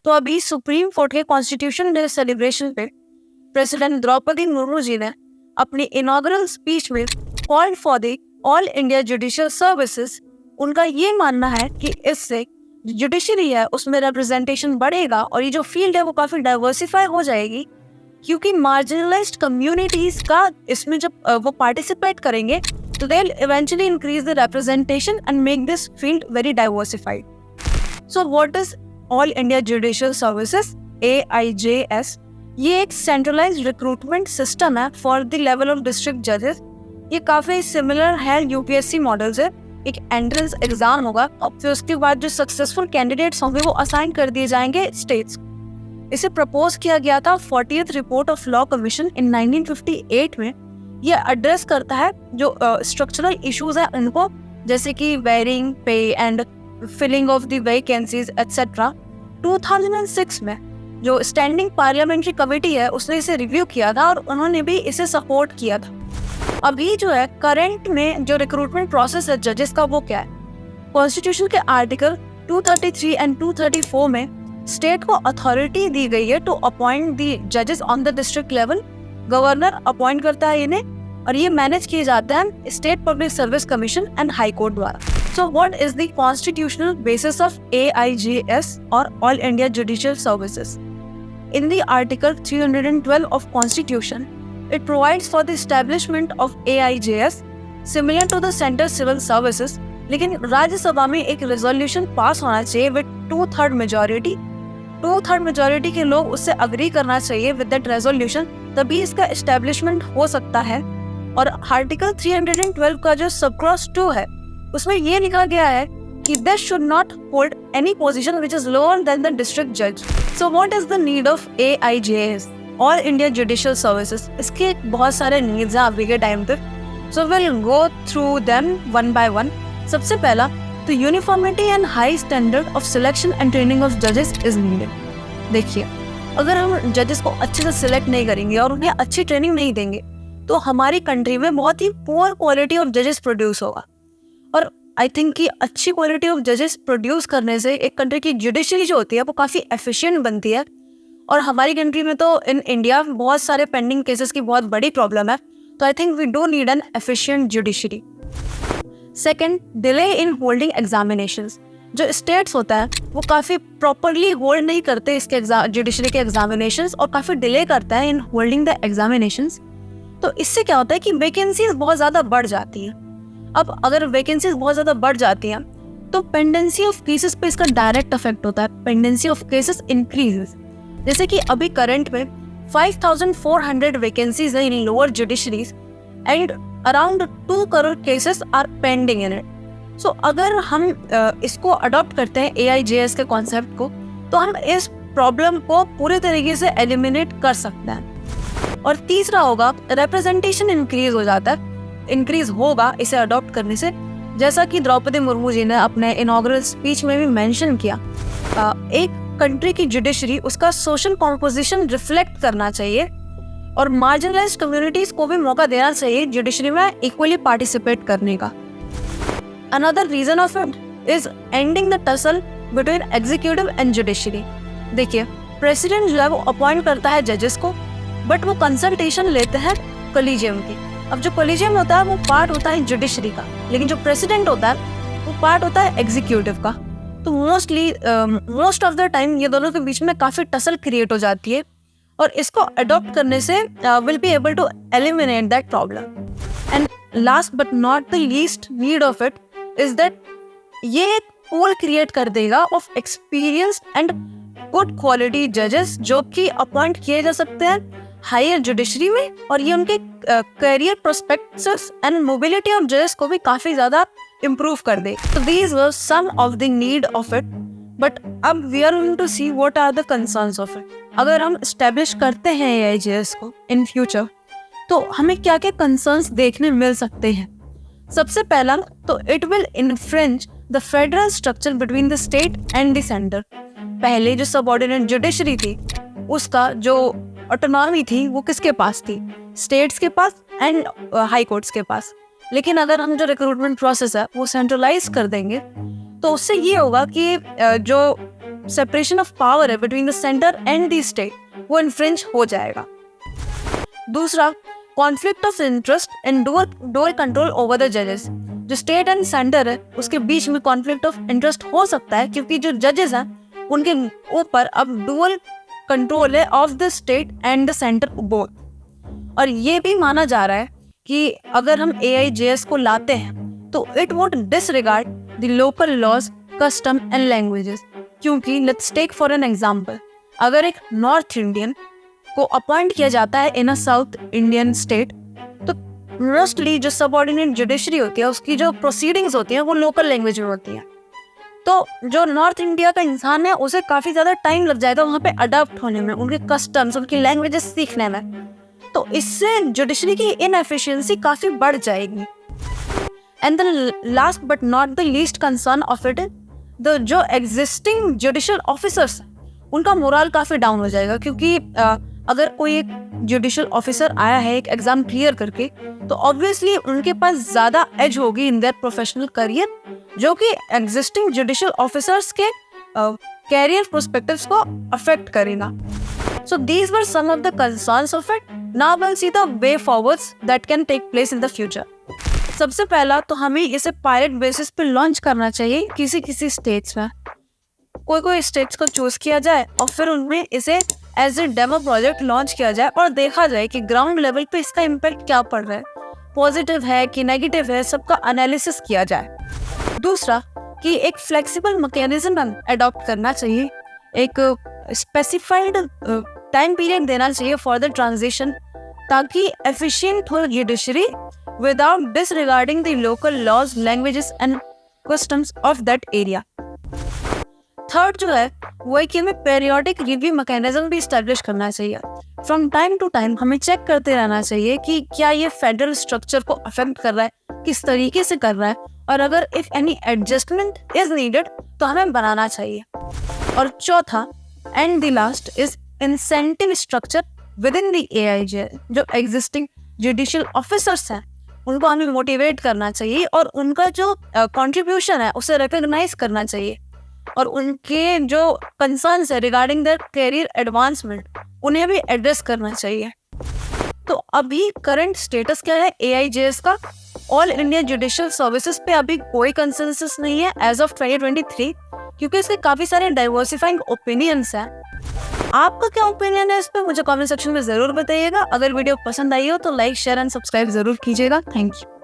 तो अभी supreme court के कॉन्स्टिट्यूशन डे सेलिब्रेशन पे प्रेसिडेंट द्रौपदी मुर्मू जी ने अपनी इनॉग्रल स्पीच में called for the all India judicial services. उनका ये मानना है कि इससे जुडिशरी है उसमें रिप्रेजेंटेशन बढ़ेगा और ये जो फील्ड है वो काफ़ी डाइवर्सिफाई हो जाएगी, क्योंकि मार्जिनलाइज्ड कम्युनिटीज़ का इसमें जब वो पार्टिसिपेट करेंगे तो they will eventually increase the representation and make this field very diversified. So what is all India judicial services, AIJS? ये एक सेंट्रलाइज्ड रिक्रूटमेंट सिस्टम है for the level of district जजेस। ये काफ़ी सिमिलर है UPSC मॉडल से। एक entrance exam होगा और फिर उसके बाद जो सक्सेसफुल कैंडिडेट्स होंगे वो असाइन कर दिए जाएंगे स्टेट्स। इसे प्रपोज किया गया था 40th report of law commission इन 1958 में। ये एड्रेस करता है जो स्ट्रक्चरल इश्यूज है उनको, जैसे कि varying pay and filling of the vacancies etcetera. 2006 में जो स्टैंडिंग पार्लियामेंट्री कमेटी है उसने इसे रिव्यू किया था और उन्होंने भी इसे सपोर्ट किया था। अभी जो है करंट में जो रिक्रूटमेंट प्रोसेस है जजेस का वो क्या है? कॉन्स्टिट्यूशन के आर्टिकल 233 एंड 234 में स्टेट को अथॉरिटी दी गई है टू अपॉइंट दी जजेस on the district level. Governor appoint करता है इन्हें और ये मैनेज किए जाते हैं state public service commission and high court द्वारा। So what is the constitutional basis of AIJS और all India judicial services? In the Article 312 of Constitution, it provides for the establishment of AIJS similar to the Central Civil Services, लेकिन राज्यसभा में एक resolution pass होना चाहिए with 2/3 majority. 2/3 majority के लोग उससे agree करना चाहिए विद दैट रेजोल्यूशन, तभी इसका एस्टेब्लिशमेंट हो सकता है। और आर्टिकल 312 का जो सब क्लॉज 2 है उसमें ये लिखा गया है कि they should not hold any position which is lower than the district judge. So what is the need of AIJS, All India Judicial Services? इसके बहुत सारे needs हैं अभी के टाइम पे, so we'll go through them one by one. सबसे पहला तो uniformity and high standard of selection and training of judges is needed. देखिए, अगर हम जजेस को अच्छे से सिलेक्ट नहीं करेंगे और उन्हें अच्छी ट्रेनिंग नहीं देंगे तो हमारी कंट्री में बहुत ही पुअर क्वालिटी ऑफ जजेस प्रोड्यूस होगा। और आई थिंक कि अच्छी क्वालिटी ऑफ जजेस प्रोड्यूस करने से एक कंट्री की जुडिशरी जो होती है वो काफ़ी एफिशिएंट बनती है। और हमारी कंट्री में तो इन इंडिया बहुत सारे पेंडिंग केसेस की बहुत बड़ी प्रॉब्लम है, तो I think we do need an efficient judiciary. Second, delay in holding examinations. जो स्टेट्स होता है वो काफ़ी प्रॉपरली होल्ड नहीं करते इसके जुडिशरी के एग्जामिनेशंस और काफ़ी डिले करता है इन होल्डिंग द एग्जामिनेशंस। तो इससे क्या होता है कि वैकेंसीज बहुत ज़्यादा बढ़ जाती हैं। अब अगर वैकेंसीज बहुत ज़्यादा बढ़ जाती हैं तो पेंडेंसी ऑफ केसेस पे इसका डायरेक्ट इफेक्ट होता है। Pendency of cases increases. जैसे कि अभी करंट में 5400 वैकेंसीज हैं in lower judiciaries and around 2 crore cases are pending in it. So अगर हम इसको अडॉप्ट करते हैं AIJS के कॉन्सेप्ट को, तो हम इस प्रॉब्लम को पूरे तरीके से एलिमिनेट कर सकते हैं। और तीसरा होगा रिप्रेजेंटेशन इंक्रीज हो जाता है, इंक्रीज होगा इसे अडॉप्ट करने से। जैसा कि द्रौपदी मुर्मू जी ने अपने इनॉग्रल स्पीच में भी मेंशन किया, एक कंट्री की जुडिशरी उसका सोशल कॉम्पोजिशन रिफ्लेक्ट करना चाहिए और मार्जिनलाइज्ड कम्युनिटीज को भी मौका देना चाहिए जुडिशरी में इक्वली पार्टिसिपेट करने का। Another reason of it is ending the tussle between executive and judiciary. देखिए, प्रेसिडेंट जो है वो अपॉइंट करता है जजेस को, बट वो कंसल्टेशन लेते हैं कोलिजियम की। अब जो कोलिजियम होता है वो पार्ट होता है जुडिशरी का, लेकिन जो प्रेसिडेंट होता है वो पार्ट होता है एग्जीक्यूटिव का। तो मोस्ट ऑफ द टाइम ये दोनों के बीच में काफ़ी टसल क्रिएट हो जाती है और इसको अडॉप्ट करने से will be able to eliminate that problem. And last but not the least need of it is that ये एक पूल क्रिएट कर देगा of experience and good quality जजेस जो कि अपॉइंट किए जा सकते हैं हायर जुडिशरी में, और ये उनके career prospects and mobility of जजेस को भी काफ़ी ज़्यादा इम्प्रूव कर दे। तो these were some of the need of it, but अब we are going to see what are the concerns of it. अगर हम एस्टेब्लिश करते हैं AIJS को इन फ्यूचर तो हमें क्या क्या कंसर्न्स देखने मिल सकते हैं। सबसे पहला तो it will infringe the federal structure between the state and the centre. पहले जो सबऑर्डिनेट जुडिशरी थी उसका जो ऑटोनॉमी थी वो किसके पास थी? स्टेट्स के पास एंड हाई कोर्ट्स के पास। लेकिन अगर हम जो रिक्रूटमेंट प्रोसेस है वो सेंट्रलाइज कर देंगे तो उससे ये होगा कि जो सेपरेशन ऑफ पावर है between the centre and the state, वो इन्फ्रिंज हो जाएगा। दूसरा, conflict of interest and dual control over the जजेस। जो स्टेट एंड सेंटर है उसके बीच में कॉन्फ्लिक्ट ऑफ इंटरेस्ट हो सकता है, क्योंकि जो जजेस हैं उनके ऊपर अब डुअल कंट्रोल है of the state and the centre both. और ये भी माना जा रहा है कि अगर हम AIJS को लाते हैं तो it would disregard the local laws, custom and languages. क्योंकि let's take for an example, अगर एक नॉर्थ इंडियन को अपॉइंट किया जाता है in a south Indian state, तो मोस्टली जो सबऑर्डिनेट जुडिशरी होती है उसकी जो प्रोसीडिंग्स होती हैं वो लोकल लैंग्वेज में होती हैं। तो जो नॉर्थ इंडिया का इंसान है उसे काफ़ी ज़्यादा टाइम लग जाएगा वहाँ पे अडॉप्ट होने में, उनके कस्टम्स, उनकी लैंग्वेजेस सीखने में। तो इससे जुडिशरी की इनएफिशिएंसी काफ़ी बढ़ जाएगी। And the last but not the least concern of it, the जो एग्जिस्टिंग जुडिशियल ऑफिसर्स उनका मोरल काफ़ी डाउन हो जाएगा। क्योंकि अगर कोई एक जुडिशियल ऑफिसर आया है एक एग्जाम क्लियर करके, तो ऑब्वियसली उनके पास ज़्यादा एज होगी इन देयर प्रोफेशनल करियर, जो कि एग्जिस्टिंग जुडिशियल ऑफिसर्स के कैरियर प्रोस्पेक्टिव्स को अफेक्ट करेगा। So these were some of the concerns of it. Now we'll see the way forwards that can take place in the future. सबसे पहला तो हमें इसे पायलट बेसिस पे लॉन्च करना चाहिए किसी स्टेट्स में। कोई स्टेट्स को चूज किया जाए और फिर उनमें इसे as a demo project launch किया जाए और देखा जाए कि ग्राउंड लेवल पे इसका इम्पैक्ट क्या पड़ रहा है, पॉजिटिव है कि नेगेटिव है, सबका एनालिसिस किया जाए। दूसरा कि एक फ्लेक्सिबल मैकेनिज्म अडॉप्ट करना चाहिए, एक स्पेसिफाइड टाइम पीरियड देना चाहिए फॉर द ट्रांजिशन, ताकि एफिशिएंट हो judiciary without disregarding the local laws, languages and customs of that area. Third जो है वो है कि हमें पेरियोडिक रिव्यू मैकेनिज्म भी स्टैब्लिश करना चाहिए। फ्रॉम टाइम टू टाइम हमें चेक करते रहना चाहिए कि क्या ये फेडरल स्ट्रक्चर को अफेक्ट कर रहा है, किस तरीके से कर रहा है, और अगर if any adjustment is needed तो हमें बनाना चाहिए। और चौथा and the last is incentive structure with in the AIJS। जो एग्जिस्टिंग जुडिशियल ऑफिसर्स हैं उनको हमें मोटिवेट करना चाहिए और उनका जो कंट्रीब्यूशन है उसे रिकॉग्नाइज करना चाहिए, और उनके जो कंसर्न्स है रिगार्डिंग देयर कैरियर एडवांसमेंट उन्हें भी एड्रेस करना चाहिए। तो अभी करंट स्टेटस क्या है AIJS का? ऑल इंडिया जुडिशियल सर्विसेज पे अभी कोई कंसेंसस नहीं है एज ऑफ 2023, क्योंकि इसके काफी सारे डाइवर्सिफाइंग ओपिनियंस हैं। आपका क्या ओपिनियन है इस पे मुझे कमेंट सेक्शन में जरूर बताइएगा। अगर वीडियो पसंद आई हो तो लाइक, शेयर एंड सब्सक्राइब जरूर कीजिएगा। Thank you.